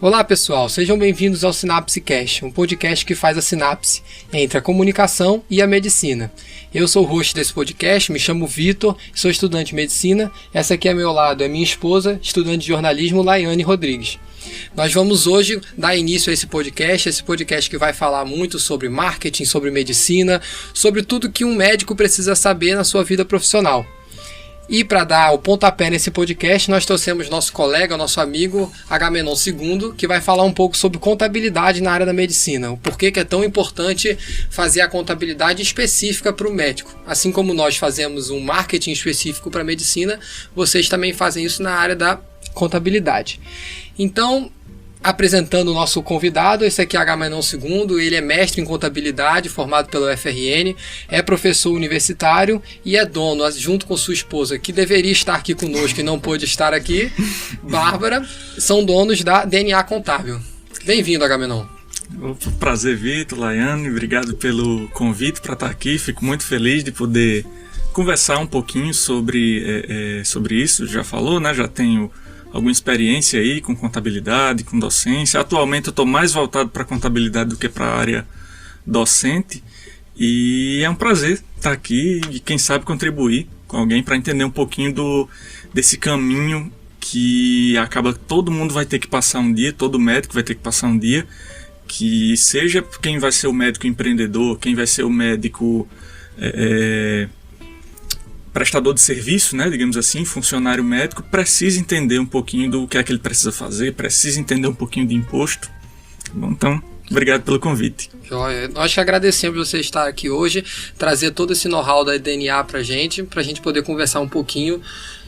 Olá pessoal, sejam bem-vindos ao SinapseCast, um podcast que faz a sinapse entre a comunicação e a medicina. Eu sou o host desse podcast, me chamo Vitor, sou estudante de medicina. Essa aqui ao meu lado é minha esposa, estudante de jornalismo, Laiane Rodrigues. Nós vamos hoje dar início a esse podcast que vai falar muito sobre marketing, sobre medicina, sobre tudo que um médico precisa saber na sua vida profissional. E para dar o pontapé nesse podcast, nós trouxemos nosso colega, nosso amigo Agamenon II, que vai falar um pouco sobre contabilidade na área da medicina. O porquê que é tão importante fazer a contabilidade específica para o médico. Assim como nós fazemos um marketing específico para a medicina, vocês também fazem isso na área da contabilidade. Então, apresentando o nosso convidado, esse aqui é Agamenon II, ele é mestre em contabilidade, formado pelo UFRN, é professor universitário e é dono, junto com sua esposa, que deveria estar aqui conosco e não pôde estar aqui, Bárbara, são donos da DNA Contábil. Bem-vindo, Agamenon. Prazer, Vitor, Laiane, obrigado pelo convite para estar aqui, fico muito feliz de poder conversar um pouquinho sobre isso, já falou, né? Já tenho alguma experiência aí com contabilidade, com docência. Atualmente eu estou mais voltado para contabilidade do que para a área docente. E é um prazer estar aqui e quem sabe contribuir com alguém para entender um pouquinho desse caminho que acaba todo mundo vai ter que passar um dia, todo médico vai ter que passar um dia, que seja quem vai ser o médico empreendedor, quem vai ser o médico prestador de serviço, né, digamos assim, funcionário médico, precisa entender um pouquinho do que é que ele precisa fazer, precisa entender um pouquinho de imposto. Bom, então, obrigado pelo convite. Joia. Nós que agradecemos você estar aqui hoje, trazer todo esse know-how da DNA para a gente poder conversar um pouquinho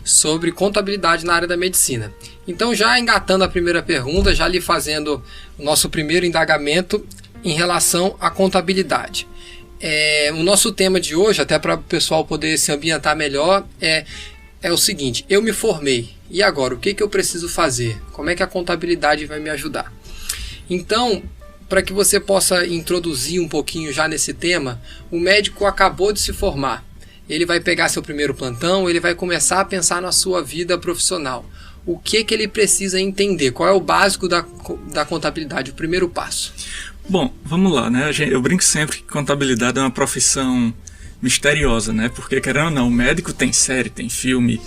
sobre contabilidade na área da medicina. Então, já engatando a primeira pergunta, já lhe fazendo o nosso primeiro indagamento em relação à contabilidade. O nosso tema de hoje, até para o pessoal poder se ambientar melhor, é o seguinte: eu me formei, e agora? O que eu preciso fazer? Como é que a contabilidade vai me ajudar? Então, para que você possa introduzir um pouquinho já nesse tema, o médico acabou de se formar, ele vai pegar seu primeiro plantão, ele vai começar a pensar na sua vida profissional. O que ele precisa entender? Qual é o básico da contabilidade, o primeiro passo? Bom, vamos lá, né? Eu brinco sempre que contabilidade é uma profissão misteriosa, né? Porque, querendo ou não, o médico tem série, tem filme,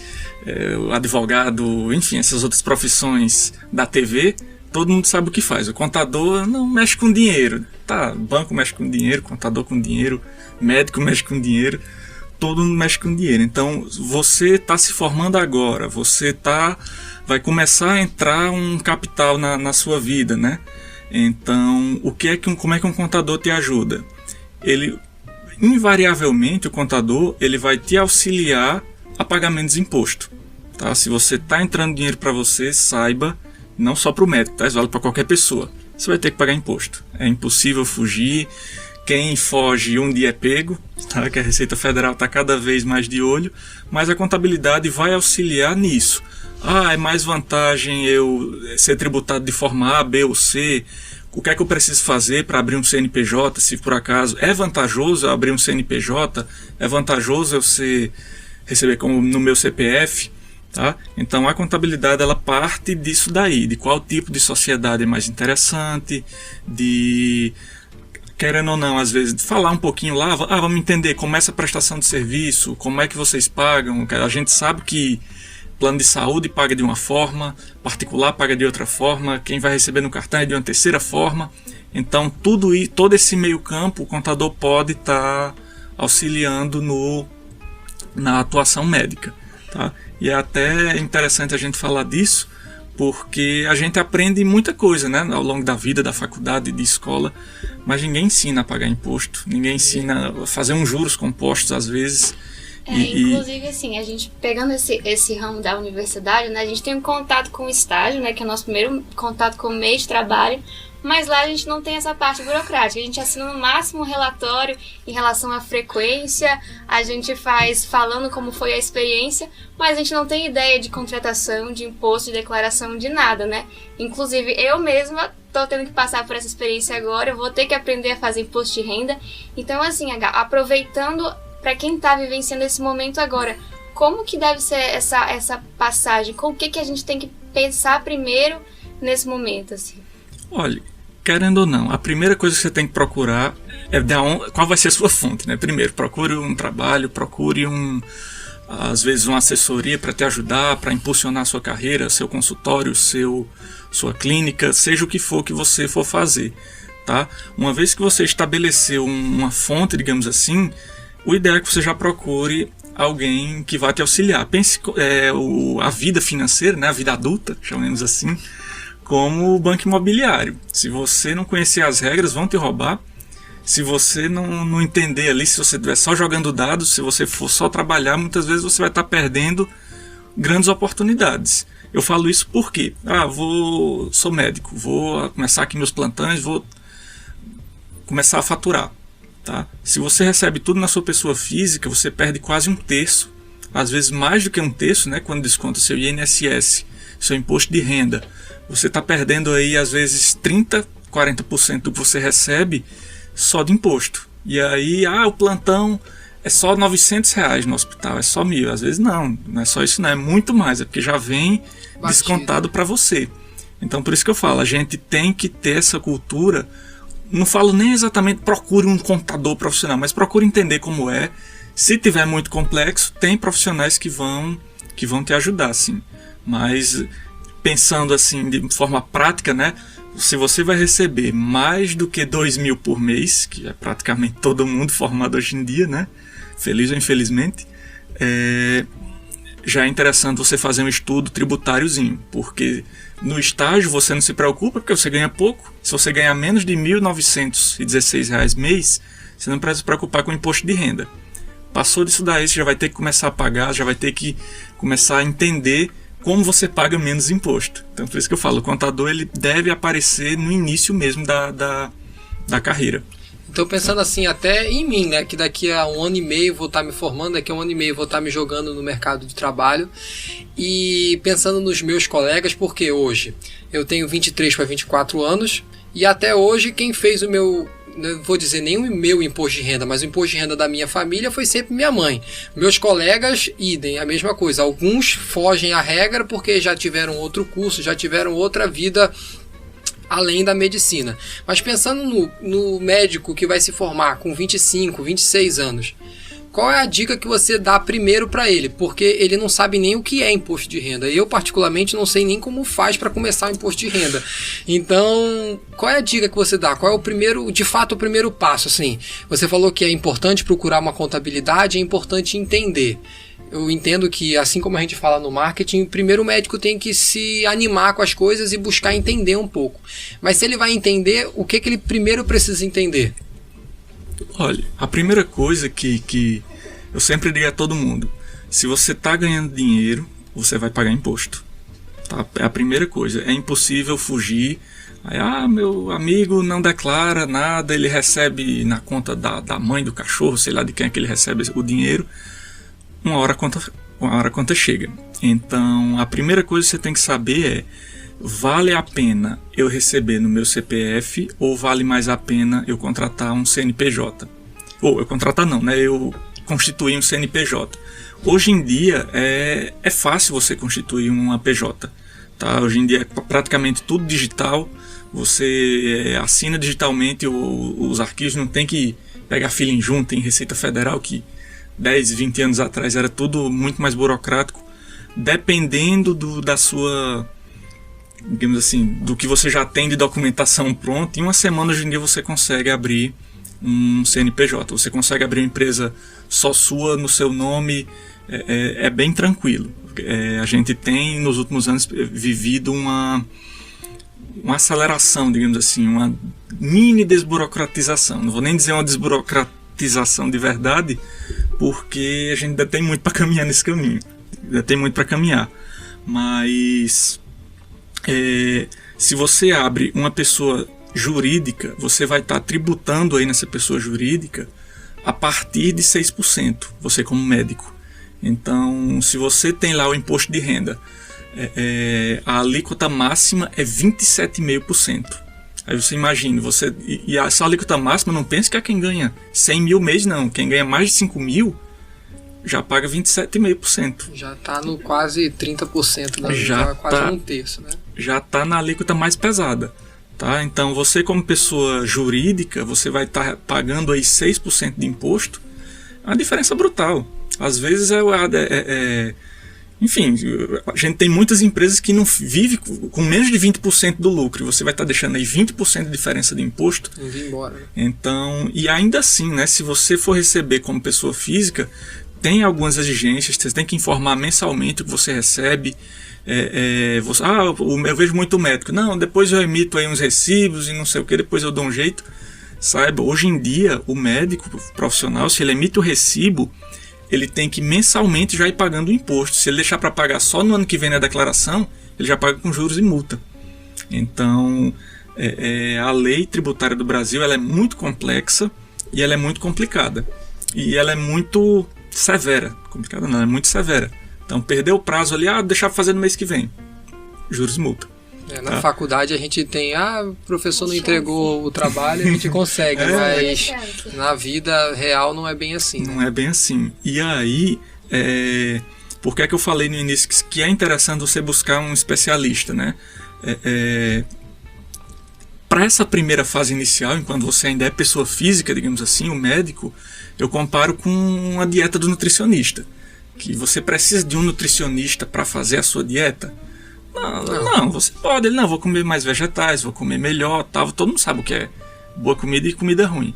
o advogado, enfim, essas outras profissões da TV, todo mundo sabe o que faz. O contador não mexe com dinheiro, tá? Banco mexe com dinheiro, contador com dinheiro, médico mexe com dinheiro, todo mundo mexe com dinheiro. Então, você está se formando agora, vai começar a entrar um capital na sua vida, né? Então, como é que um contador te ajuda? Invariavelmente, o contador ele vai te auxiliar a pagamentos de imposto. Tá? Se você está entrando dinheiro para você, saiba, não só para o médico, tá? Isso vale para qualquer pessoa. Você vai ter que pagar imposto. É impossível fugir. Quem foge um dia é pego, tá? Que a Receita Federal está cada vez mais de olho, mas a contabilidade vai auxiliar nisso. É mais vantagem eu ser tributado de forma A, B ou C? O que é que eu preciso fazer para abrir um CNPJ, se por acaso é vantajoso eu abrir um CNPJ? É vantajoso eu receber como no meu CPF? Tá? Então a contabilidade ela parte disso daí, de qual tipo de sociedade é mais interessante, querendo ou não, às vezes, falar um pouquinho lá, vamos entender como é essa prestação de serviço, como é que vocês pagam. A gente sabe que plano de saúde paga de uma forma, particular paga de outra forma, quem vai receber no cartão é de uma terceira forma. Então, todo esse meio campo, o contador pode estar auxiliando na atuação médica. Tá? E é até interessante a gente falar disso, porque a gente aprende muita coisa, né, ao longo da vida, da faculdade, de escola, mas ninguém ensina a pagar imposto, ninguém ensina a fazer uns juros compostos às vezes. Inclusive, assim, a gente pegando esse ramo da universidade, né, a gente tem um contato com o estágio, né, que é o nosso primeiro contato com o meio de trabalho, mas lá a gente não tem essa parte burocrática. A gente assina no máximo um relatório em relação à frequência, a gente faz falando como foi a experiência, mas a gente não tem ideia de contratação, de imposto, de declaração, de nada, né? Inclusive, eu mesma tô tendo que passar por essa experiência agora, eu vou ter que aprender a fazer imposto de renda. Então, assim, aproveitando para quem está vivenciando esse momento agora, como que deve ser essa passagem? Com o que a gente tem que pensar primeiro nesse momento, assim? Olha, querendo ou não, a primeira coisa que você tem que procurar é qual vai ser a sua fonte, né? Primeiro, procure um trabalho, às vezes uma assessoria para te ajudar, para impulsionar a sua carreira, seu consultório, sua clínica, seja o que for que você for fazer, tá? Uma vez que você estabeleceu uma fonte, digamos assim, o ideal é que você já procure alguém que vai te auxiliar. Pense a vida financeira, né? A vida adulta, chamemos assim, como o banco imobiliário. Se você não conhecer as regras, vão te roubar. Se você não entender ali, se você estiver só jogando dados, se você for só trabalhar, muitas vezes você vai estar perdendo grandes oportunidades. Eu falo isso porque, sou médico, vou começar aqui meus plantões, vou começar a faturar. Tá? Se você recebe tudo na sua pessoa física, você perde quase 1/3, às vezes mais do que 1/3, né? Quando desconta seu INSS, seu imposto de renda. Você está perdendo aí, às vezes, 30%, 40% do que você recebe só de imposto. E aí, o plantão é só R$900 no hospital, é só 1.000. Às vezes não é só isso, não, é muito mais, é porque já vem descontado para você. Então, por isso que eu falo, a gente tem que ter essa cultura. Não falo nem exatamente procure um contador profissional, mas procure entender como é. Se tiver muito complexo, tem profissionais que vão te ajudar, sim. Mas pensando assim de forma prática, né? Se você vai receber mais do que 2.000 por mês, que é praticamente todo mundo formado hoje em dia, né? Feliz ou infelizmente, já é interessante você fazer um estudo tributáriozinho, porque no estágio você não se preocupa, porque você ganha pouco. Se você ganhar menos de R$1.916 mês, você não precisa se preocupar com o imposto de renda. Passou disso daí, você já vai ter que começar a pagar, já vai ter que começar a entender como você paga menos imposto. Então, por isso que eu falo, o contador ele deve aparecer no início mesmo da carreira. Então, pensando assim, até em mim, né, que daqui a 1 ano e meio vou estar me formando, daqui a 1 ano e meio vou estar me jogando no mercado de trabalho, e pensando nos meus colegas, porque hoje eu tenho 23 para 24 anos, e até hoje quem fez o meu, não vou dizer nem o meu imposto de renda, mas o imposto de renda da minha família foi sempre minha mãe. Meus colegas, idem, a mesma coisa. Alguns fogem à regra porque já tiveram outro curso, já tiveram outra vida além da medicina. Mas pensando no médico que vai se formar com 25, 26 anos, qual é a dica que você dá primeiro para ele? Porque ele não sabe nem o que é imposto de renda. Eu, particularmente, não sei nem como faz para começar o imposto de renda. Então, qual é a dica que você dá? Qual é o primeiro, de fato, o primeiro passo? Assim, você falou que é importante procurar uma contabilidade, é importante entender. Eu entendo que, assim como a gente fala no marketing, primeiro o médico tem que se animar com as coisas e buscar entender um pouco. Mas se ele vai entender, o que ele primeiro precisa entender? Olha, a primeira coisa que eu sempre digo a todo mundo: se você está ganhando dinheiro, você vai pagar imposto. Tá? É a primeira coisa. É impossível fugir. Aí, meu amigo não declara nada, ele recebe na conta da mãe do cachorro, sei lá de quem é que ele recebe o dinheiro. Uma hora a conta chega. Então, a primeira coisa que você tem que saber é: vale a pena eu receber no meu CPF ou vale mais a pena eu contratar um CNPJ? Ou eu contratar não, né? Eu constituir um CNPJ. Hoje em dia é fácil você constituir uma PJ. Tá? Hoje em dia é praticamente tudo digital. Você assina digitalmente os arquivos, não tem que pegar filing junto em Receita Federal, que 10, 20 anos atrás era tudo muito mais burocrático. Dependendo da sua, digamos assim, do que você já tem de documentação pronta, em uma semana hoje em dia você consegue abrir um CNPJ, você consegue abrir uma empresa só sua, no seu nome, é bem tranquilo. A gente tem nos últimos anos vivido uma aceleração, digamos assim, uma mini desburocratização. Não vou nem dizer uma desburocratização de verdade, porque a gente ainda tem muito para caminhar nesse caminho, ainda tem muito para caminhar. Mas se você abre uma pessoa jurídica, você vai estar tributando aí nessa pessoa jurídica a partir de 6%, você como médico. Então, se você tem lá o imposto de renda, a alíquota máxima é 27,5%. Aí você imagina, e essa alíquota máxima, não pense que é quem ganha 100 mil mês, não. Quem ganha mais de 5 mil já paga 27,5%. Já está no quase 30%, né? Já quase 1/3, né? já está na alíquota mais pesada. Tá? Então, você como pessoa jurídica, você vai estar pagando aí 6% de imposto. É uma diferença brutal. Às vezes enfim, a gente tem muitas empresas que não vivem com menos de 20% do lucro. E você vai estar deixando aí 20% de diferença de imposto. Não vim embora, né? Então, e ainda assim, né, se você for receber como pessoa física, tem algumas exigências, você tem que informar mensalmente o que você recebe. Eu vejo muito médico. Não, depois eu emito aí uns recibos e não sei o que, depois eu dou um jeito. Saiba, hoje em dia, o médico profissional, se ele emite o recibo, ele tem que mensalmente já ir pagando o imposto. Se ele deixar para pagar só no ano que vem na declaração, ele já paga com juros e multa. Então, a lei tributária do Brasil ela é muito complexa e ela é muito complicada. E ela é muito severa. Complicada não, ela é muito severa. Então, perdeu o prazo ali, deixar para fazer no mês que vem. Juros e multa. Na faculdade a gente tem, o professor não entregou o trabalho, a gente consegue, mas na vida real não é bem assim. Não é bem assim. E aí, por que é que eu falei no início que é interessante você buscar um especialista, né? Para essa primeira fase inicial, enquanto você ainda é pessoa física, digamos assim, o médico, eu comparo com a dieta do nutricionista. Que você precisa de um nutricionista para fazer a sua dieta? Não, você pode. Não, vou comer mais vegetais, vou comer melhor, tal. Todo mundo sabe o que é boa comida e comida ruim.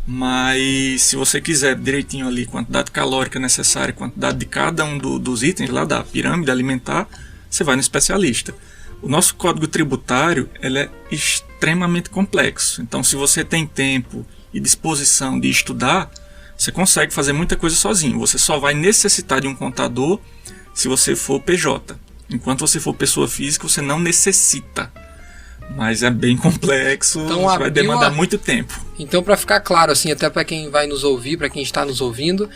Mas se você quiser direitinho ali quantidade calórica necessária, quantidade de cada um dos itens lá da pirâmide alimentar, você vai no especialista. O nosso código tributário ele é extremamente complexo. Então, se você tem tempo e disposição de estudar, você consegue fazer muita coisa sozinho. Você só vai necessitar de um contador se você for PJ. Enquanto você for pessoa física, você não necessita. Mas é bem complexo, então, vai demandar muito tempo. Então, para ficar claro, assim, até para quem vai nos ouvir, para quem está nos ouvindo,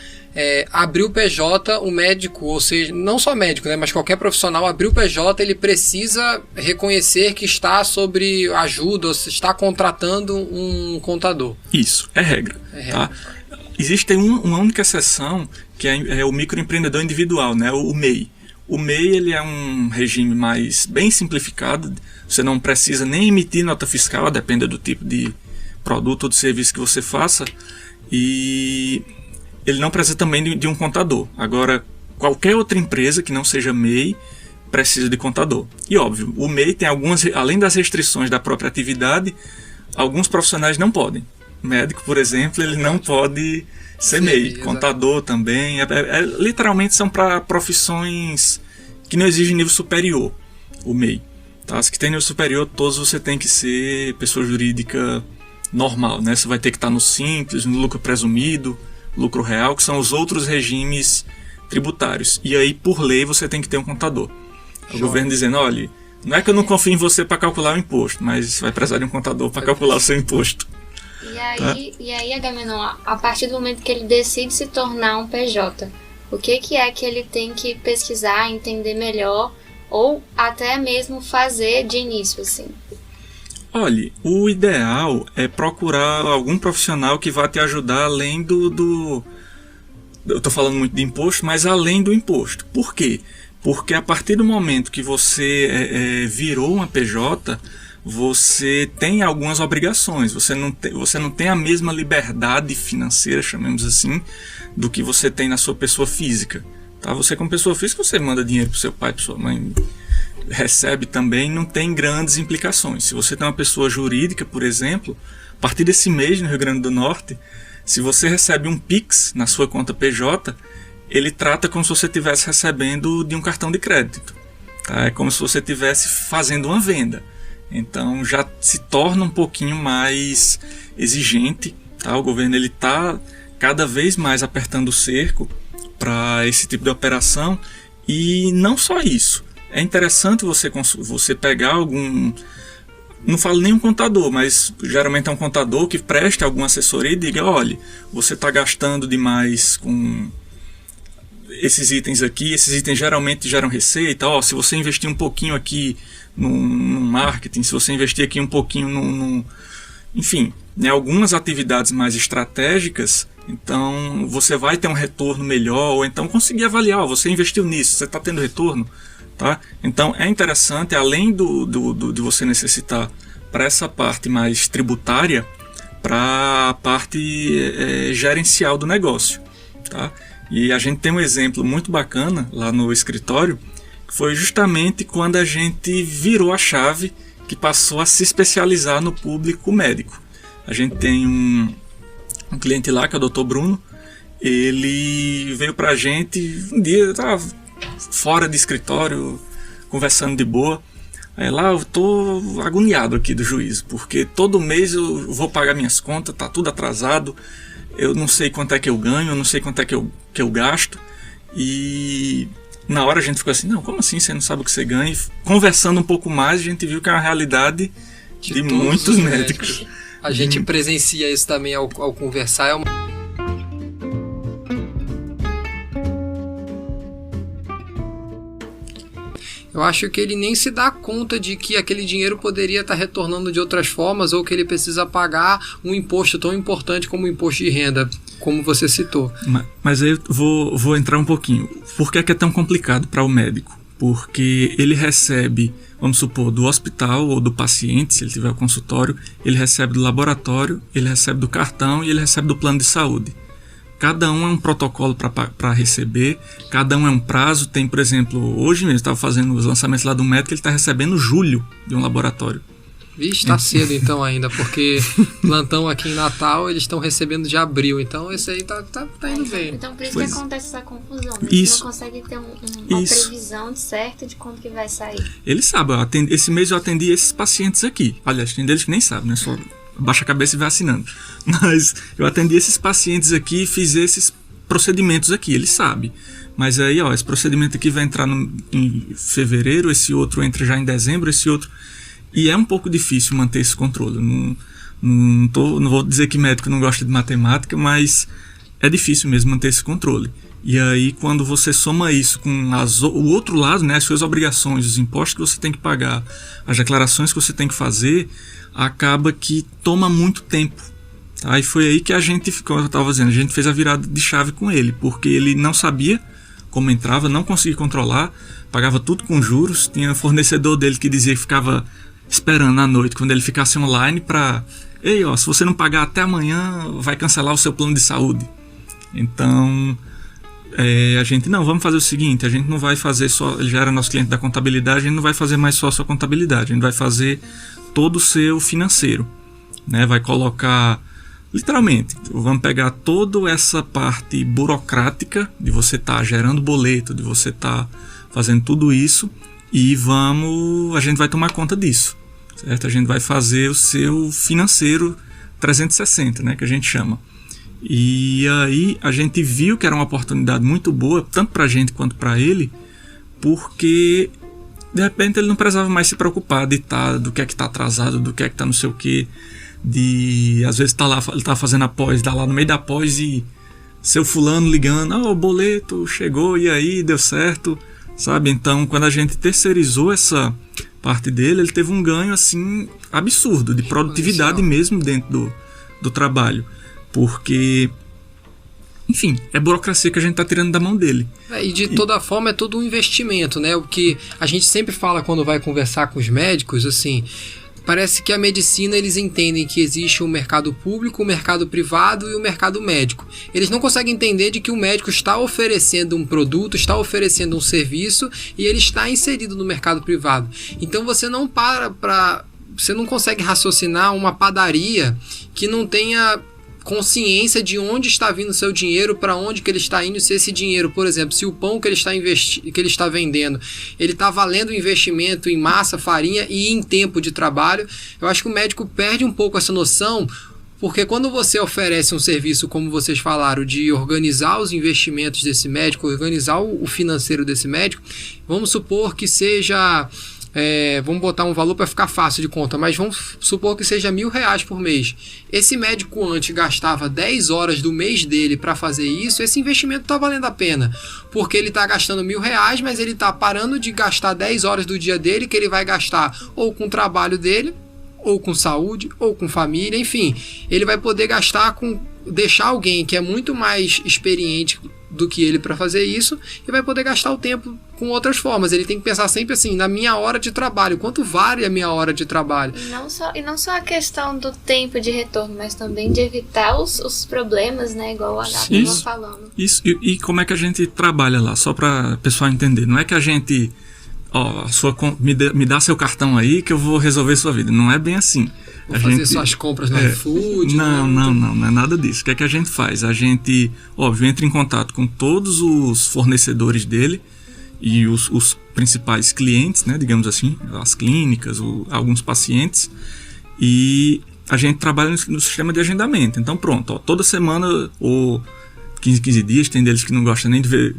abrir o PJ, o médico, ou seja, não só médico, né, mas qualquer profissional, abrir o PJ, ele precisa reconhecer que está sobre ajuda, ou se está contratando um contador. Isso, é regra. Tá? Existe uma única exceção, que é o microempreendedor individual, né, o MEI. O MEI ele é um regime mais bem simplificado, você não precisa nem emitir nota fiscal, depende do tipo de produto ou de serviço que você faça, e ele não precisa também de um contador. Agora, qualquer outra empresa que não seja MEI precisa de contador. E óbvio, o MEI tem algumas, além das restrições da própria atividade, alguns profissionais não podem. O médico, por exemplo, ele não pode ser MEI, contador também, literalmente são para profissões que não exigem nível superior, o MEI. Tá? As que tem nível superior, todos você tem que ser pessoa jurídica normal, né? Você vai ter que estar no simples, no lucro presumido, lucro real, que são os outros regimes tributários. E aí, por lei, você tem que ter um contador. O governo dizendo, olha, não é que eu não confio em você para calcular o imposto, mas vai precisar de um contador para calcular o seu imposto. E aí, Agamenon, a partir do momento que ele decide se tornar um PJ, o que é que ele tem que pesquisar, entender melhor, ou até mesmo fazer de início, assim? Olha, o ideal é procurar algum profissional que vá te ajudar além do... Eu estou falando muito de imposto, mas além do imposto. Por quê? Porque a partir do momento que você virou uma PJ, você tem algumas obrigações, você não tem a mesma liberdade financeira, chamemos assim, do que você tem na sua pessoa física. Tá? Você como pessoa física, você manda dinheiro para seu pai, para sua mãe, recebe também, não tem grandes implicações. Se você tem uma pessoa jurídica, por exemplo, a partir desse mês no Rio Grande do Norte, se você recebe um Pix na sua conta PJ, ele trata como se você estivesse recebendo de um cartão de crédito. Tá? É como se você estivesse fazendo uma venda. Então já se torna um pouquinho mais exigente, tá? O governo está cada vez mais apertando o cerco para esse tipo de operação. E não só isso, é interessante você pegar algum, não falo nem um contador, mas geralmente é um contador que preste alguma assessoria e diga, olha, você está gastando demais com esses itens aqui, esses itens geralmente geram receita, se você investir um pouquinho aqui no marketing, se você investir aqui um pouquinho enfim, em algumas atividades mais estratégicas, então você vai ter um retorno melhor, ou então conseguir avaliar, você investiu nisso, você está tendo retorno, Tá? Então é interessante, além de você necessitar para essa parte mais tributária, para a parte gerencial do negócio. Tá? E a gente tem um exemplo muito bacana lá no escritório, que foi justamente quando a gente virou a chave, que passou a se especializar no público médico. A gente tem um cliente lá, que é o Dr. Bruno. Ele veio pra gente um dia, eu tava fora de escritório, conversando de boa. Aí lá eu tô agoniado aqui do juízo, porque todo mês eu vou pagar minhas contas, tá tudo atrasado, eu não sei quanto é que eu ganho, eu não sei quanto é que eu gasto. E na hora a gente ficou assim, não, como assim você não sabe o que você ganha? E conversando um pouco mais, a gente viu que é uma realidade de muitos médicos. A gente presencia isso também ao conversar. Eu acho que ele nem se dá conta de que aquele dinheiro poderia estar retornando de outras formas, ou que ele precisa pagar um imposto tão importante como o imposto de renda, como você citou. Mas aí eu vou entrar um pouquinho. Por que é tão complicado para o médico? Porque ele recebe, vamos supor, do hospital ou do paciente, se ele tiver o consultório, ele recebe do laboratório, ele recebe do cartão e ele recebe do plano de saúde. Cada um é um protocolo para receber, cada um é um prazo. Tem, por exemplo, hoje mesmo, estava fazendo os lançamentos lá do médico, ele está recebendo julho de um laboratório. Vixe, tá cedo então ainda, porque plantão aqui em Natal eles estão recebendo de abril, então esse aí tá indo bem. Então por isso que acontece essa confusão, né? Isso. Você não consegue ter uma previsão certa de quanto que vai sair. Ele sabe, esse mês eu atendi esses pacientes aqui. Aliás, tem deles que nem sabem, né? Só baixa a cabeça e vai assinando. Mas eu atendi esses pacientes aqui e fiz esses procedimentos aqui, ele sabe. Mas aí, esse procedimento aqui vai entrar em fevereiro, esse outro entra já em dezembro, esse outro... E é um pouco difícil manter esse controle. Não vou dizer que médico não gosta de matemática, mas é difícil mesmo manter esse controle. E aí, quando você soma isso com o outro lado, né, as suas obrigações, os impostos que você tem que pagar, as declarações que você tem que fazer, acaba que toma muito tempo. Tá? E foi aí que a gente, como eu estava dizendo, a gente fez a virada de chave com ele, porque ele não sabia como entrava, não conseguia controlar, pagava tudo com juros, tinha um fornecedor dele que dizia que ficava esperando à noite, quando ele ficasse online, para se você não pagar até amanhã, vai cancelar o seu plano de saúde. Então, a gente, vamos fazer o seguinte, a gente não vai fazer só, ele já era nosso cliente da contabilidade, a gente não vai fazer mais só a sua contabilidade, a gente vai fazer todo o seu financeiro, né? Vai colocar, literalmente, vamos pegar toda essa parte burocrática de você estar gerando boleto, de você estar fazendo tudo isso, e a gente vai tomar conta disso, certo? A gente vai fazer o seu financeiro 360, né, que a gente chama. E aí a gente viu que era uma oportunidade muito boa, tanto para a gente quanto para ele, porque de repente ele não precisava mais se preocupar do que é que está atrasado, do que é que está não sei o que, às vezes ele tá fazendo a pós, dá lá no meio da pós e seu fulano ligando, o boleto chegou e aí deu certo, sabe? Então, quando a gente terceirizou essa parte dele, ele teve um ganho assim absurdo de produtividade mesmo dentro do trabalho, porque, enfim, é burocracia que a gente está tirando da mão dele. E de toda forma é todo um investimento, né? O que a gente sempre fala quando vai conversar com os médicos, assim, parece que a medicina, eles entendem que existe o mercado público, o mercado privado e o mercado médico. Eles não conseguem entender de que o médico está oferecendo um produto, está oferecendo um serviço e ele está inserido no mercado privado. Então você não você não consegue raciocinar uma padaria que não tenha consciência de onde está vindo o seu dinheiro, para onde que ele está indo, se esse dinheiro, por exemplo, se o pão que ele está vendendo, ele está valendo investimento em massa, farinha e em tempo de trabalho. Eu acho que o médico perde um pouco essa noção, porque quando você oferece um serviço, como vocês falaram, de organizar os investimentos desse médico, organizar o financeiro desse médico, vamos supor que seja... vamos botar um valor para ficar fácil de conta, mas vamos supor que seja R$1.000 por mês. Esse médico antes gastava 10 horas do mês dele para fazer isso, esse investimento está valendo a pena, porque ele está gastando R$1.000, mas ele está parando de gastar 10 horas do dia dele, que ele vai gastar ou com o trabalho dele, ou com saúde, ou com família, enfim, ele vai poder gastar deixar alguém que é muito mais experiente do que ele para fazer isso e vai poder gastar o tempo com outras formas. Ele tem que pensar sempre assim, na minha hora de trabalho, quanto vale a minha hora de trabalho. E não só a questão do tempo de retorno, mas também de evitar os problemas, né? Igual o H estava falando. Isso, e como é que a gente trabalha lá? Só para o pessoal entender. Não é que a gente... me dá seu cartão aí que eu vou resolver sua vida. Não é bem assim. Vou fazer suas compras no iFood. Não é nada disso. O que é que a gente faz? A gente, óbvio, entra em contato com todos os fornecedores dele e os principais clientes, né, digamos assim, as clínicas, alguns pacientes, e a gente trabalha no sistema de agendamento. Então pronto, toda semana ou 15 dias, tem deles que não gostam nem de ver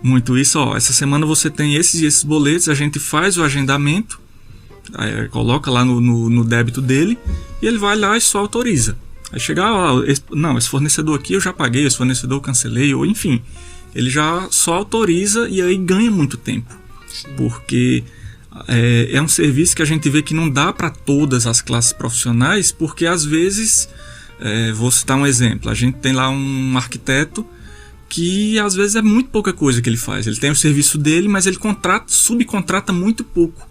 muito isso, essa semana você tem esses e esses boletos, a gente faz o agendamento, coloca lá no débito dele e ele vai lá e só autoriza. Aí chegar, esse fornecedor aqui eu já paguei, esse fornecedor eu cancelei, ou enfim, ele já só autoriza e aí ganha muito tempo. Sim. Porque é um serviço que a gente vê que não dá para todas as classes profissionais, porque às vezes, vou citar um exemplo, a gente tem lá um arquiteto que às vezes é muito pouca coisa que ele faz. Ele tem o serviço dele, mas ele subcontrata muito pouco.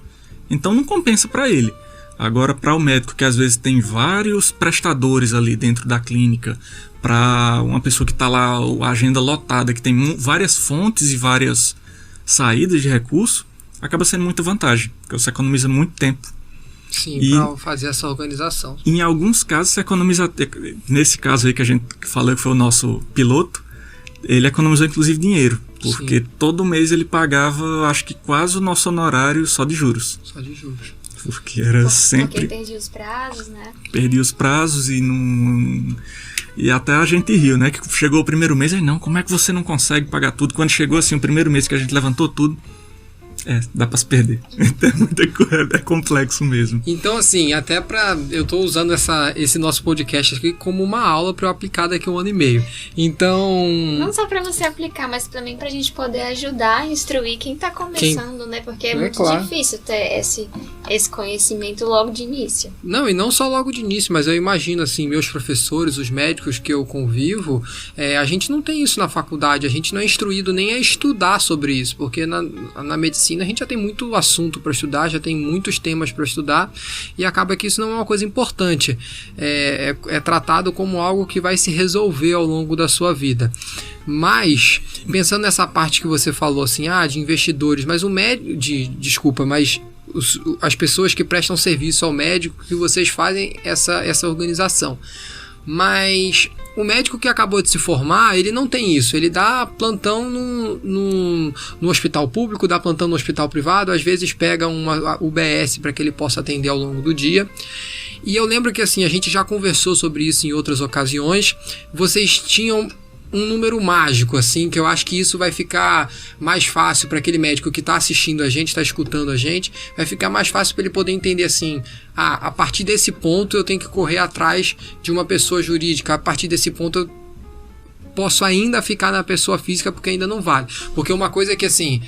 Então não compensa para ele. Agora, para o médico que às vezes tem vários prestadores ali dentro da clínica, para uma pessoa que está lá, a agenda lotada, que tem várias fontes e várias saídas de recurso, acaba sendo muita vantagem, porque você economiza muito tempo. Sim, para fazer essa organização. Em alguns casos, você economiza... Nesse caso aí que a gente falou que foi o nosso piloto, ele economizou inclusive dinheiro, porque Sim. todo mês ele pagava, acho que quase o nosso honorário só de juros. Só de juros. Porque era sempre... Porque perdia os prazos, né? Perdia os prazos e não... E até a gente riu, né? Que chegou o primeiro mês, aí não, como é que você não consegue pagar tudo? Quando chegou assim o primeiro mês que a gente levantou tudo, dá pra se perder. É muita coisa, é complexo mesmo. Então, assim, até eu tô usando esse nosso podcast aqui como uma aula pra eu aplicar daqui a 1 ano e meio. Então... Não só pra você aplicar, mas também pra gente poder ajudar, instruir quem tá começando, né? Porque é muito difícil ter esse conhecimento logo de início. Não, e não só logo de início, mas eu imagino, assim, meus professores, os médicos que eu convivo, a gente não tem isso na faculdade, a gente não é instruído nem a estudar sobre isso, porque na medicina a gente já tem muito assunto para estudar, já tem muitos temas para estudar e acaba que isso não é uma coisa importante. É tratado como algo que vai se resolver ao longo da sua vida. Mas, pensando nessa parte que você falou assim, de investidores, mas as pessoas que prestam serviço ao médico, que vocês fazem essa organização. Mas o médico que acabou de se formar, ele não tem isso. Ele dá plantão no hospital público, dá plantão no hospital privado, às vezes pega uma UBS para que ele possa atender ao longo do dia. E eu lembro que assim, a gente já conversou sobre isso em outras ocasiões. Vocês tinham um número mágico, assim, que eu acho que isso vai ficar mais fácil para aquele médico que está assistindo a gente, está escutando a gente, vai ficar mais fácil para ele poder entender assim, a partir desse ponto eu tenho que correr atrás de uma pessoa jurídica, a partir desse ponto eu posso ainda ficar na pessoa física porque ainda não vale. Porque uma coisa é que assim,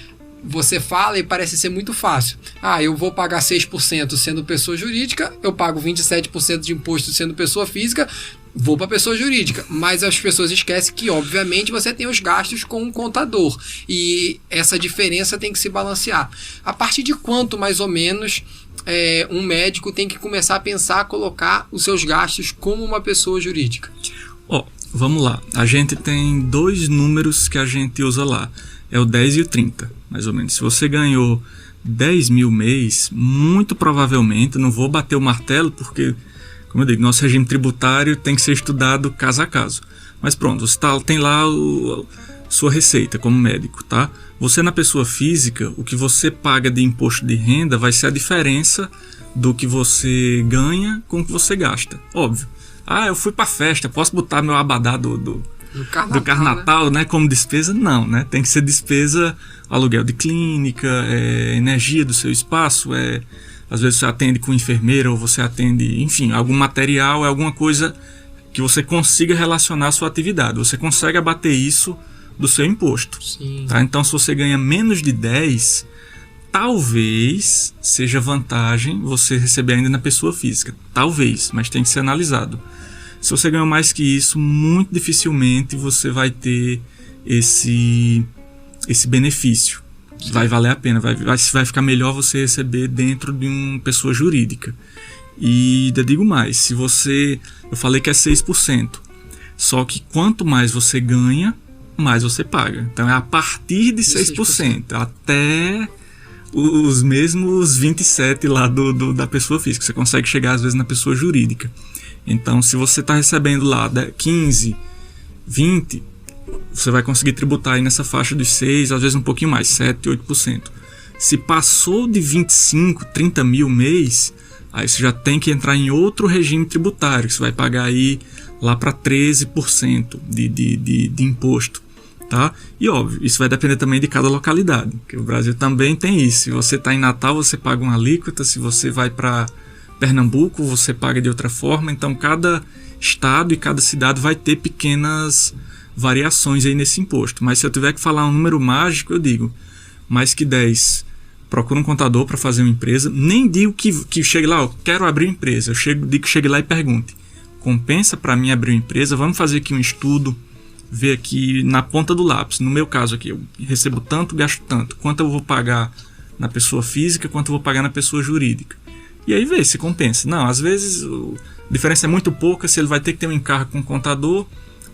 você fala e parece ser muito fácil. Eu vou pagar 6% sendo pessoa jurídica, eu pago 27% de imposto sendo pessoa física, vou para a pessoa jurídica, mas as pessoas esquecem que, obviamente, você tem os gastos com um contador e essa diferença tem que se balancear. A partir de quanto, mais ou menos, um médico tem que começar a pensar, a colocar os seus gastos como uma pessoa jurídica? Vamos lá. A gente tem 2 números que a gente usa lá. É o 10 e o 30, mais ou menos. Se você ganhou 10 mil mês, muito provavelmente, não vou bater o martelo, porque... Como eu digo, nosso regime tributário tem que ser estudado caso a caso. Mas pronto, você tem lá sua receita como médico, tá? Você na pessoa física, o que você paga de imposto de renda vai ser a diferença do que você ganha com o que você gasta. Óbvio. Eu fui pra festa, posso botar meu abadá do Carnatal, né, como despesa? Não, né? Tem que ser despesa, aluguel de clínica, energia do seu espaço, às vezes você atende com enfermeira ou você atende, enfim, algum material, alguma coisa que você consiga relacionar à sua atividade. Você consegue abater isso do seu imposto. Sim. Tá? Então, se você ganha menos de 10, talvez seja vantagem você receber ainda na pessoa física. Talvez, mas tem que ser analisado. Se você ganhar mais que isso, muito dificilmente você vai ter esse benefício. Vai valer a pena, vai ficar melhor você receber dentro de uma pessoa jurídica. E eu digo mais, eu falei que é 6%, só que quanto mais você ganha, mais você paga. Então é a partir de 6%, até os mesmos 27% lá da pessoa física. Você consegue chegar às vezes na pessoa jurídica. Então se você está recebendo lá 15%, 20%, você vai conseguir tributar aí nessa faixa dos 6%, às vezes um pouquinho mais, 7%, 8%. Se passou de 25, 30 mil mês, aí você já tem que entrar em outro regime tributário, que você vai pagar aí lá para 13% de imposto, tá? E óbvio, isso vai depender também de cada localidade, porque o Brasil também tem isso. Se você está em Natal, você paga uma alíquota, se você vai para Pernambuco, você paga de outra forma. Então cada estado e cada cidade vai ter pequenas variações aí nesse imposto. Mas se eu tiver que falar um número mágico, eu digo mais que 10%. Procura um contador para fazer uma empresa. Nem digo que chegue lá, quero abrir uma empresa. Digo que chegue lá e pergunte: compensa para mim abrir uma empresa? Vamos fazer aqui um estudo, ver aqui na ponta do lápis. No meu caso aqui, eu recebo tanto, gasto tanto. Quanto eu vou pagar na pessoa física, quanto eu vou pagar na pessoa jurídica. E aí vê se compensa. Não, às vezes a diferença é muito pouca. Se ele vai ter que ter um encargo com o contador,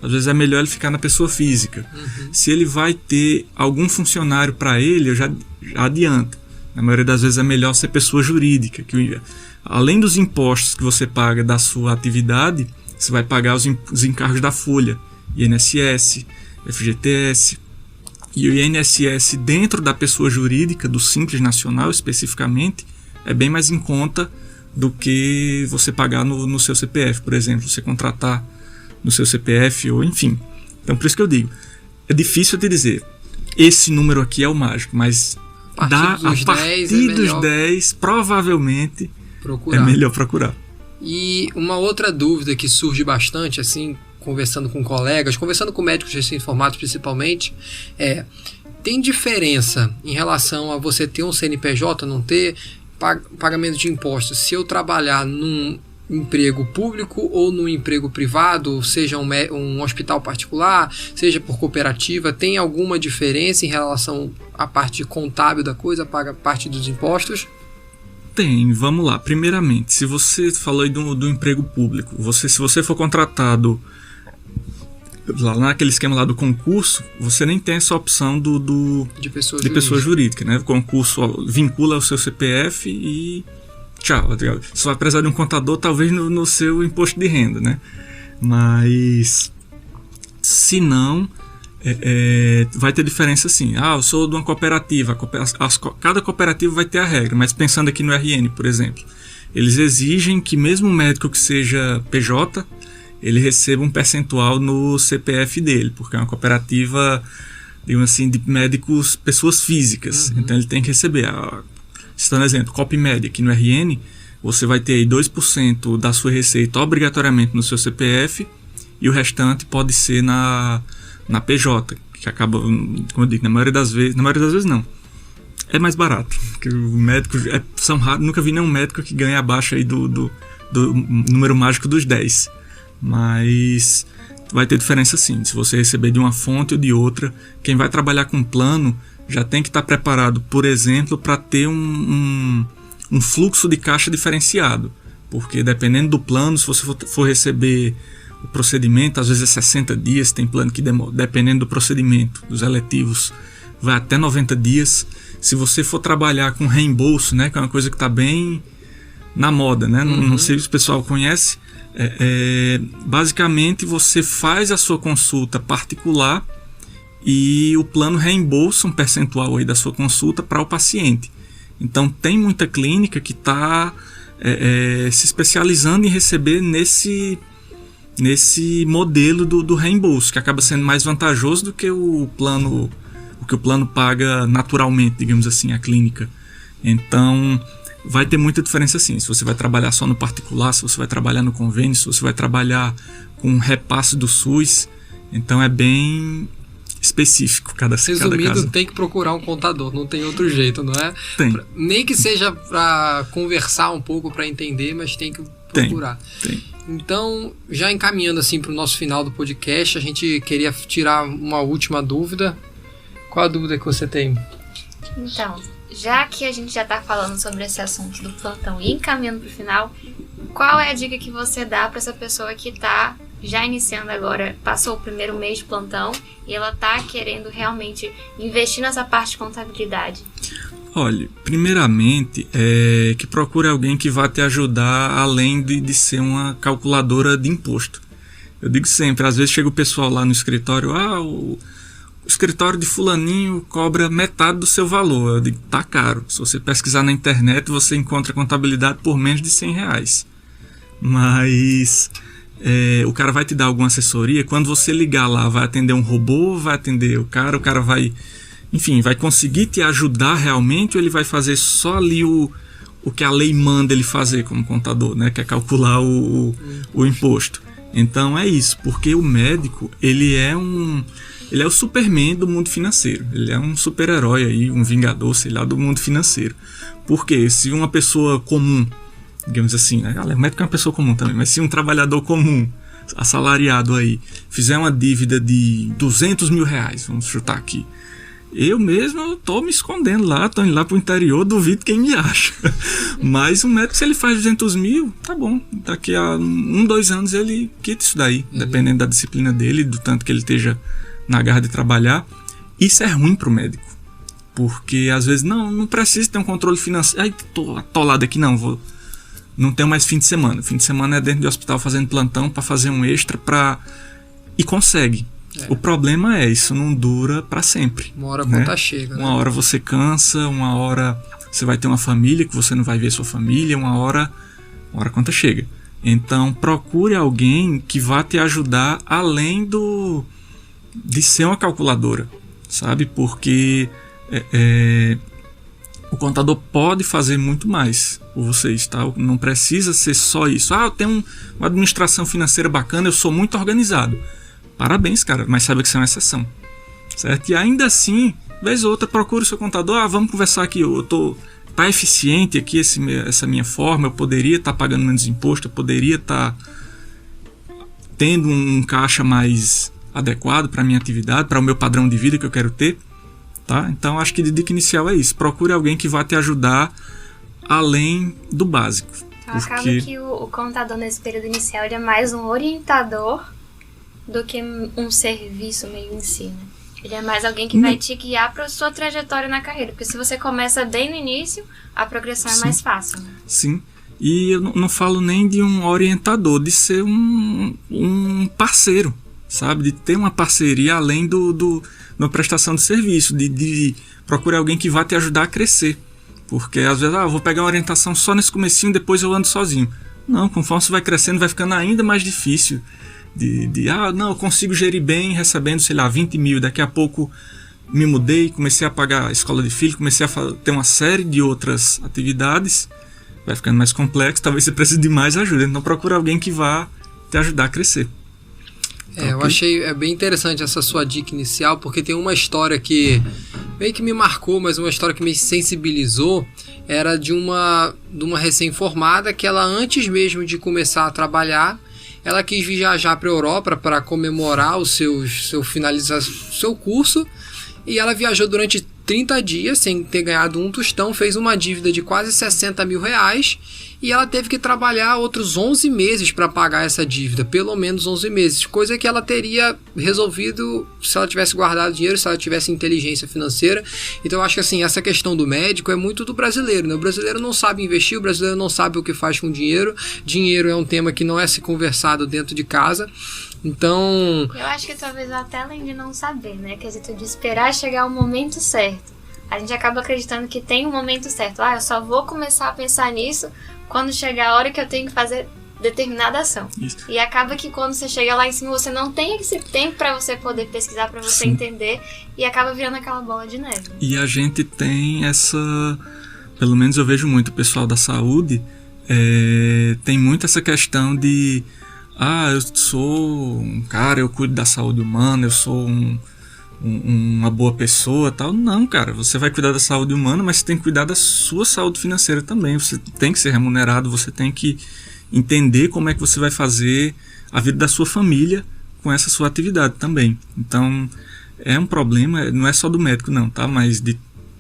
às vezes é melhor ele ficar na pessoa física. Se ele vai ter algum funcionário para ele, eu já adianto. Na maioria das vezes é melhor ser pessoa jurídica, que além dos impostos que você paga da sua atividade, você vai pagar os encargos da folha, INSS, FGTS. E o INSS dentro da pessoa jurídica, do Simples Nacional especificamente, é bem mais em conta do que você pagar no seu CPF, por exemplo, você contratar no seu CPF ou enfim. Então por isso que eu digo, é difícil te dizer, esse número aqui é o mágico, mas a partir dos 10, provavelmente é melhor procurar. E uma outra dúvida que surge bastante, assim, conversando com colegas, conversando com médicos recém-formados principalmente, tem diferença em relação a você ter um CNPJ, não ter pagamento de impostos, se eu trabalhar num emprego público ou num emprego privado, seja um hospital particular, seja por cooperativa, tem alguma diferença em relação à parte contábil da coisa, paga parte dos impostos? Tem, vamos lá. Primeiramente, se você falou aí do emprego público, se você for contratado lá naquele esquema lá do concurso, você nem tem essa opção de pessoa jurídica, né? O concurso vincula o seu CPF e tchau. Você vai precisar de um contador talvez no seu imposto de renda, né? Mas se não, vai ter diferença sim. Eu sou de uma cooperativa, cada cooperativa vai ter a regra, mas pensando aqui no RN, por exemplo, eles exigem que mesmo o médico que seja PJ, ele receba um percentual no CPF dele, porque é uma cooperativa, digamos assim, de médicos, pessoas físicas. Então ele tem que receber. Citando exemplo, Copmed aqui no RN, você vai ter aí 2% da sua receita obrigatoriamente no seu CPF e o restante pode ser na PJ, que acaba, como eu digo, na maioria das vezes não, é mais barato, porque o médico, são raros, nunca vi nenhum médico que ganha abaixo aí do número mágico dos 10. Mas vai ter diferença sim, se você receber de uma fonte ou de outra. Quem vai trabalhar com plano já tem que estar preparado, por exemplo, para ter um fluxo de caixa diferenciado, porque dependendo do plano, se você for receber o procedimento, às vezes é 60 dias, tem plano que demora, dependendo do procedimento, dos eletivos, vai até 90 dias. Se você for trabalhar com reembolso, né, que é uma coisa que está bem na moda, né? Não sei se o pessoal conhece. Basicamente você faz a sua consulta particular e o plano reembolsa um percentual aí da sua consulta para o paciente. Então tem muita clínica que está se especializando em receber nesse modelo do reembolso, que acaba sendo mais vantajoso do que o plano paga naturalmente, digamos assim, a clínica. Então vai ter muita diferença sim, se você vai trabalhar só no particular, se você vai trabalhar no convênio, se você vai trabalhar com repasse do SUS. Então é bem específico cada caso. Tem que procurar um contador, não tem outro jeito, não é? Tem. Nem que seja para conversar um pouco, para entender, mas tem que procurar. Tem. Então, já encaminhando assim para o nosso final do podcast, a gente queria tirar uma última dúvida. Qual a dúvida que você tem? Então, já que a gente já está falando sobre esse assunto do plantão e encaminhando para o final, qual é a dica que você dá para essa pessoa que está já iniciando agora, passou o primeiro mês de plantão e ela está querendo realmente investir nessa parte de contabilidade? Olha, primeiramente, que procure alguém que vá te ajudar além de ser uma calculadora de imposto. Eu digo sempre, às vezes chega o pessoal lá no escritório, o escritório de fulaninho cobra metade do seu valor. Eu digo, tá caro. Se você pesquisar na internet, você encontra contabilidade por menos de R$100. Mas o cara vai te dar alguma assessoria. Quando você ligar lá, vai atender um robô, vai atender o cara vai... Enfim, vai conseguir te ajudar realmente ou ele vai fazer só ali o que a lei manda ele fazer como contador, né? Que é calcular o imposto. Então é isso, porque o médico, ele é o Superman do mundo financeiro. Ele é um super-herói aí, um vingador, sei lá, do mundo financeiro. Porque se uma pessoa comum, digamos assim, né? O médico é uma pessoa comum também, mas se um trabalhador comum, assalariado aí, fizer uma dívida de R$200 mil, vamos chutar aqui, eu mesmo tô me escondendo lá, tô indo lá pro interior, duvido quem me acha. Mas um médico, se ele faz 200 mil, tá bom. Daqui a 2 anos ele quita isso daí, dependendo da disciplina dele, do tanto que ele esteja na garra de trabalhar. Isso é ruim pro médico, porque às vezes não precisa ter um controle financeiro. Ai, tô atolado aqui, não tenho mais fim de semana. Fim de semana é dentro do hospital fazendo plantão para fazer um extra e consegue. O problema é, isso não dura para sempre. Uma hora a né? conta chega. Uma hora você cansa, uma hora você vai ter uma família que você não vai ver sua família, uma hora a conta chega. Então procure alguém que vá te ajudar além de ser uma calculadora, sabe? Porque o contador pode fazer muito mais por vocês, tá? Não precisa ser só isso. Eu tenho uma administração financeira bacana, eu sou muito organizado. Parabéns, cara, mas saiba que isso é uma exceção, certo? E ainda assim, vez ou outra, procure o seu contador, vamos conversar aqui, tá eficiente aqui essa minha forma, eu poderia estar pagando menos imposto, eu poderia estar tendo um caixa mais adequado para a minha atividade, para o meu padrão de vida que eu quero ter, tá? Então, acho que de dica inicial é isso, procure alguém que vá te ajudar além do básico. Então, acaba que o contador nesse período inicial ele é mais um orientador do que um serviço meio em si, né? Ele é mais alguém que vai te guiar para a sua trajetória na carreira, porque se você começa bem no início, a progressão é mais fácil, né? Sim, e eu não falo nem de um orientador, de ser um parceiro, sabe? De ter uma parceria além da prestação de serviço, de procurar alguém que vai te ajudar a crescer, porque às vezes, eu vou pegar uma orientação só nesse comecinho, depois eu ando sozinho. Não, conforme você vai crescendo, vai ficando ainda mais difícil eu consigo gerir bem recebendo, sei lá, 20 mil, daqui a pouco me mudei, comecei a pagar a escola de filho, comecei a ter uma série de outras atividades, vai ficando mais complexo, talvez você precise de mais ajuda, então procura alguém que vá te ajudar a crescer. Eu achei bem interessante essa sua dica inicial, porque tem uma história que meio que me marcou, mas uma história que me sensibilizou, era de uma recém-formada que ela, antes mesmo de começar a trabalhar, ela quis viajar para a Europa para comemorar o seu curso, e ela viajou durante 30 dias sem ter ganhado um tostão, fez uma dívida de quase 60 mil reais, e ela teve que trabalhar outros 11 meses para pagar essa dívida, pelo menos 11 meses, coisa que ela teria resolvido se ela tivesse guardado dinheiro, se ela tivesse inteligência financeira. Então eu acho que assim, essa questão do médico é muito do brasileiro, né? O brasileiro não sabe investir, o brasileiro não sabe o que faz com dinheiro. Dinheiro é um tema que não é se conversado dentro de casa. Então... eu acho que talvez até além de não saber, né? Quer dizer, de esperar chegar o momento certo. A gente acaba acreditando que tem um momento certo. Eu só vou começar a pensar nisso quando chegar a hora que eu tenho que fazer determinada ação. Isso. E acaba que quando você chega lá em cima, você não tem esse tempo para você poder pesquisar, para você entender, e acaba virando aquela bola de neve. E a gente tem pelo menos eu vejo muito o pessoal da saúde, tem muito essa questão de eu sou um cara, eu cuido da saúde humana, eu sou uma boa pessoa, tal. Não, cara, você vai cuidar da saúde humana, mas você tem que cuidar da sua saúde financeira também. Você tem que ser remunerado, você tem que entender como é que você vai fazer a vida da sua família com essa sua atividade também. Então, é um problema, não é só do médico não, tá? Mas de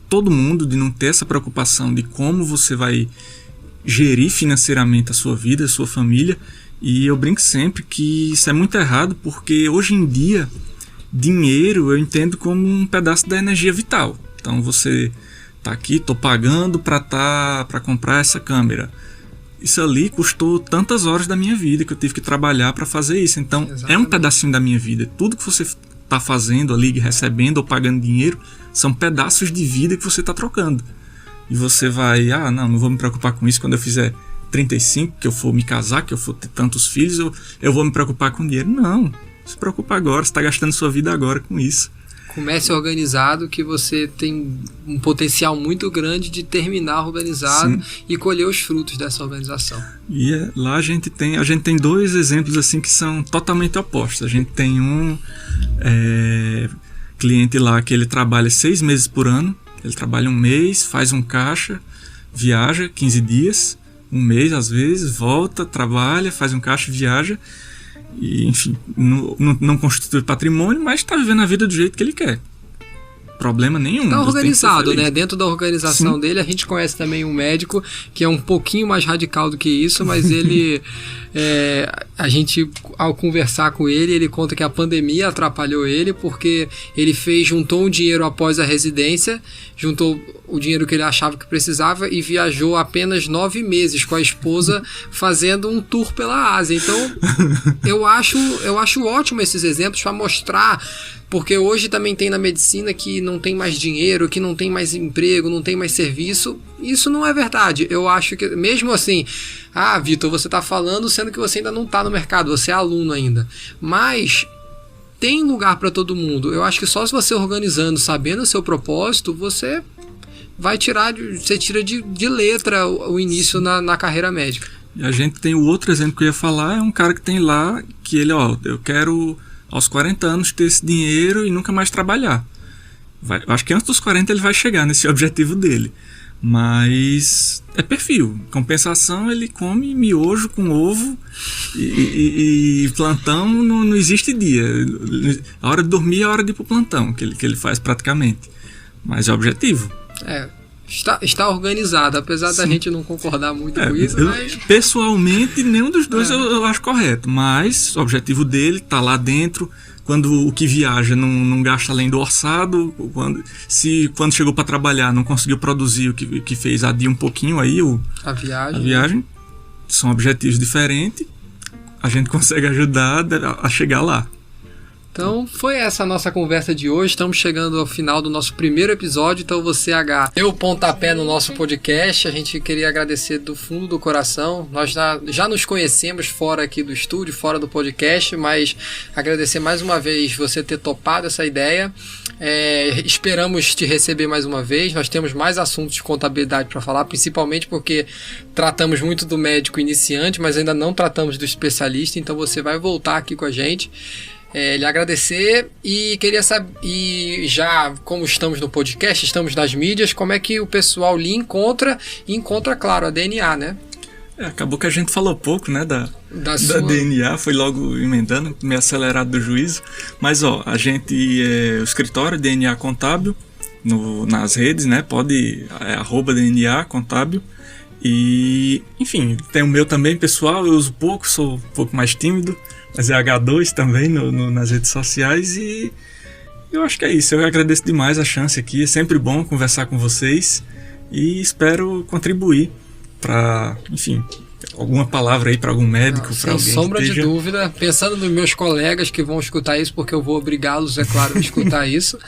todo mundo, de não ter essa preocupação de como você vai gerir financeiramente a sua vida, a sua família. E eu brinco sempre que isso é muito errado, porque hoje em dia, dinheiro eu entendo como um pedaço da energia vital. Então, você tá aqui, tô pagando para comprar essa câmera. Isso ali custou tantas horas da minha vida que eu tive que trabalhar para fazer isso. Então, é um pedacinho da minha vida. Tudo que você tá fazendo ali, recebendo ou pagando dinheiro, são pedaços de vida que você tá trocando. E você vai, não vou me preocupar com isso quando eu fizer 35, que eu for me casar, que eu for ter tantos filhos, eu vou me preocupar com dinheiro. Não, se preocupa agora, você tá gastando sua vida agora com isso. Comece organizado, que você tem um potencial muito grande de terminar organizado. Sim. E colher os frutos dessa organização. E lá a gente tem 2 exemplos assim que são totalmente opostos. A gente tem um cliente lá que ele trabalha 6 meses por ano. Ele trabalha 1 mês, faz um caixa, viaja 15 dias, 1 mês às vezes, volta, trabalha, faz um caixa, viaja. E, enfim, não constitui patrimônio, mas está vivendo a vida do jeito que ele quer. Problema nenhum. Está organizado, né? Dentro da organização Sim. dele, a gente conhece também um médico que é um pouquinho mais radical do que isso, mas ele, a gente, ao conversar com ele, ele conta que a pandemia atrapalhou ele, porque ele juntou um dinheiro após a residência, juntou o dinheiro que ele achava que precisava e viajou apenas 9 meses com a esposa fazendo um tour pela Ásia. Então, eu acho ótimo esses exemplos para mostrar, porque hoje também tem na medicina que não tem mais dinheiro, que não tem mais emprego, não tem mais serviço. Isso não é verdade. Eu acho que, mesmo assim, Vitor, você está falando sendo que você ainda não está no mercado, você é aluno ainda. Mas tem lugar para todo mundo. Eu acho que só se você organizando, sabendo o seu propósito, você tira de letra o início na carreira médica. E a gente tem o outro exemplo que eu ia falar, é um cara que tem lá, que ele, eu quero aos 40 anos ter esse dinheiro e nunca mais trabalhar. Acho que antes dos 40 ele vai chegar nesse objetivo dele. Mas é perfil. Compensação, ele come miojo com ovo e plantão não existe dia. A hora de dormir é a hora de ir pro plantão, que ele faz praticamente. Mas é objetivo. Está organizado, apesar da gente não concordar muito com isso. Mas pessoalmente, nenhum dos dois eu acho correto. Mas o objetivo dele está lá dentro. Quando o que viaja não gasta além do orçado, quando chegou para trabalhar não conseguiu produzir o que fez, adia um pouquinho aí a viagem, são objetivos diferentes, a gente consegue ajudar a chegar lá. Então foi essa a nossa conversa de hoje. Estamos chegando ao final do nosso primeiro episódio. Então você deu o pontapé no nosso podcast. A gente queria agradecer do fundo do coração. Nós já nos conhecemos fora aqui do estúdio, fora do podcast, mas agradecer mais uma vez você ter topado essa ideia. Esperamos te receber mais uma vez. Nós temos mais assuntos de contabilidade para falar, principalmente porque tratamos muito do médico iniciante, mas ainda não tratamos do especialista. Então você vai voltar aqui com a gente. Lhe agradecer e queria saber, e já como estamos no podcast, estamos nas mídias, como é que o pessoal lhe encontra, claro, a DNA, né? Acabou que a gente falou pouco, né, da DNA, foi logo emendando, meio acelerado do juízo, mas a gente o escritório DNA Contábil, nas redes, né, @DNA Contábil, e enfim, tem o meu também pessoal, eu uso pouco, sou um pouco mais tímido, mas é H2 também nas redes sociais, e eu acho que é isso. Eu agradeço demais a chance aqui, é sempre bom conversar com vocês e espero contribuir para, enfim, alguma palavra aí para algum médico, para alguém. Sem sombra de dúvida, pensando nos meus colegas que vão escutar isso, porque eu vou obrigá-los, é claro, a escutar isso,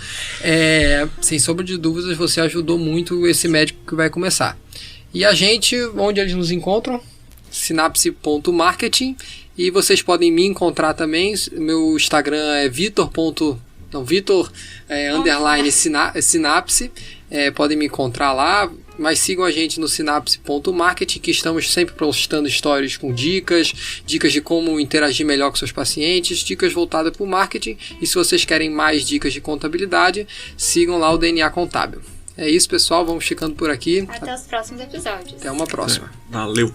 sem sombra de dúvidas você ajudou muito esse médico que vai começar. E a gente, onde eles nos encontram? Synapse.marketing. E vocês podem me encontrar também. Meu Instagram é Synapse. Podem me encontrar lá. Mas sigam a gente no Synapse.marketing, que estamos sempre postando stories com dicas de como interagir melhor com seus pacientes, dicas voltadas para o marketing. E se vocês querem mais dicas de contabilidade, sigam lá o DNA Contábil. É isso, pessoal. Vamos ficando por aqui. Até os próximos episódios. Até uma próxima. Valeu!